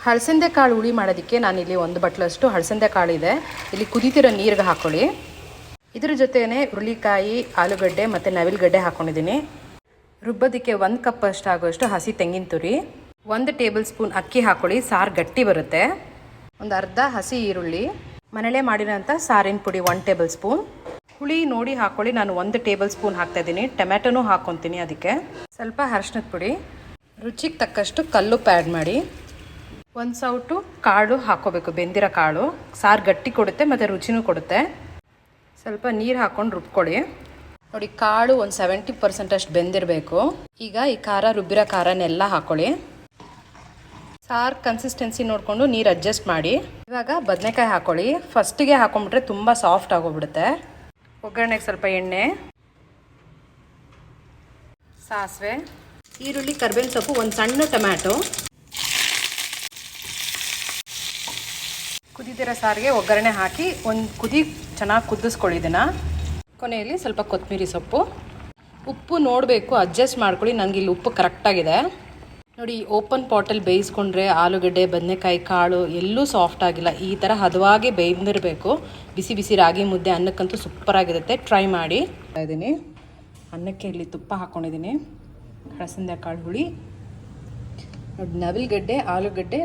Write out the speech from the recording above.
ಹಳಸಂದೆ ಕಾಳು ಹುಳಿ ಮಾಡೋದಕ್ಕೆ ನಾನಿಲ್ಲಿ 1 ಬಟ್ಲಷ್ಟು ಹಳಸಂದೆ ಕಾಳು ಇದೆ. ಇಲ್ಲಿ ಕುದೀತಿರೋ ನೀರಿಗೆ ಹಾಕ್ಕೊಳ್ಳಿ. ಇದ್ರ ಜೊತೆನೇ ಹುರುಳಿಕಾಯಿ, ಆಲೂಗಡ್ಡೆ ಮತ್ತು ನವಿಲುಗಡ್ಡೆ ಹಾಕ್ಕೊಂಡಿದ್ದೀನಿ. ರುಬ್ಬೋದಕ್ಕೆ 1 ಕಪ್ ಆಗುವಷ್ಟು ಹಸಿ ತೆಂಗಿನ ತುರಿ, 1 ಟೇಬಲ್ ಸ್ಪೂನ್ ಅಕ್ಕಿ ಹಾಕ್ಕೊಳ್ಳಿ, ಸಾರು ಗಟ್ಟಿ ಬರುತ್ತೆ. ಒಂದು ಅರ್ಧ ಹಸಿ ಈರುಳ್ಳಿ, ಮನೇಲೇ ಮಾಡಿರೋಂಥ ಸಾರಿನ ಪುಡಿ 1 ಟೇಬಲ್ ಸ್ಪೂನ್. ಹುಳಿ ನೋಡಿ ಹಾಕ್ಕೊಳ್ಳಿ, ನಾನು 1 ಟೇಬಲ್ ಸ್ಪೂನ್ ಹಾಕ್ತಾಯಿದ್ದೀನಿ. ಟೊಮ್ಯಾಟೊನೂ ಹಾಕ್ಕೊತೀನಿ. ಅದಕ್ಕೆ ಸ್ವಲ್ಪ ಅರಿಶಿನದ ಪುಡಿ, ರುಚಿಗೆ ತಕ್ಕಷ್ಟು ಕಲ್ಲುಪ್ಪು ಆ್ಯಡ್ ಮಾಡಿ. 1 ಸೌಟು ಕಾಳು ಹಾಕ್ಕೋಬೇಕು, ಬೆಂದಿರೋ ಕಾಳು. ಸಾರು ಗಟ್ಟಿ ಕೊಡುತ್ತೆ ಮತ್ತು ರುಚಿನೂ ಕೊಡುತ್ತೆ. ಸ್ವಲ್ಪ ನೀರು ಹಾಕ್ಕೊಂಡು ರುಬ್ಕೊಳ್ಳಿ. ನೋಡಿ, ಕಾಳು ಒಂದು 70% ಅಷ್ಟು ಬೆಂದಿರಬೇಕು. ಈಗ ಈ ಖಾರ, ರುಬ್ಬಿರೋ ಖಾರನೆಲ್ಲ ಹಾಕ್ಕೊಳ್ಳಿ. ಸಾರು ಕನ್ಸಿಸ್ಟೆನ್ಸಿ ನೋಡಿಕೊಂಡು ನೀರು ಅಡ್ಜಸ್ಟ್ ಮಾಡಿ. ಇವಾಗ ಬದನೆಕಾಯಿ ಹಾಕ್ಕೊಳ್ಳಿ. ಫಸ್ಟಿಗೆ ಹಾಕೊಂಡ್ಬಿಟ್ರೆ ತುಂಬ ಸಾಫ್ಟ್ ಆಗೋಗ್ಬಿಡುತ್ತೆ. ಒಗ್ಗರಣೆಗೆ ಸ್ವಲ್ಪ ಎಣ್ಣೆ, ಸಾಸಿವೆ, ಈರುಳ್ಳಿ, ಕರಿಬೇವಿನ ಸೊಪ್ಪು, 1 ಸಣ್ಣ ಟೊಮ್ಯಾಟೊ. ಕುದಿದಿರೋ ಸಾರಿಗೆ ಒಗ್ಗರಣೆ ಹಾಕಿ ಒಂದು ಕುದಿ ಚೆನ್ನಾಗಿ ಕುದಿಸ್ಕೊಳ್ಳಿ. ಇದನ್ನು ಕೊನೆಯಲ್ಲಿ ಸ್ವಲ್ಪ ಕೊತ್ತಂಬರಿ ಸೊಪ್ಪು, ಉಪ್ಪು ನೋಡಬೇಕು, ಅಡ್ಜಸ್ಟ್ ಮಾಡ್ಕೊಳ್ಳಿ. ನನಗೆ ಇಲ್ಲಿ ಉಪ್ಪು ಕರೆಕ್ಟಾಗಿದೆ. ನೋಡಿ, ಓಪನ್ ಪಾಟಲ್ಲಿ ಬೇಯಿಸ್ಕೊಂಡ್ರೆ ಆಲೂಗಡ್ಡೆ, ಬದನೆಕಾಯಿ, ಕಾಳು ಎಲ್ಲೂ ಸಾಫ್ಟ್ ಆಗಿಲ್ಲ. ಈ ಥರ ಹದವಾಗಿ ಬೇಯ್ದಿರಬೇಕು. ಬಿಸಿ ಬಿಸಿ ರಾಗಿ ಮುದ್ದೆ ಅನ್ನಕ್ಕಂತೂ ಸೂಪರಾಗಿರುತ್ತೆ. ಟ್ರೈ ಮಾಡಿ. ಇದ್ದೀನಿ ಅನ್ನಕ್ಕೆ ಇಲ್ಲಿ ತುಪ್ಪ ಹಾಕ್ಕೊಂಡಿದ್ದೀನಿ. ಹಳಸಂದೆ ಕಾಳು ಹುಳಿ, ನೋಡಿ, ನವಿಲುಗಡ್ಡೆ, ಆಲೂಗಡ್ಡೆ,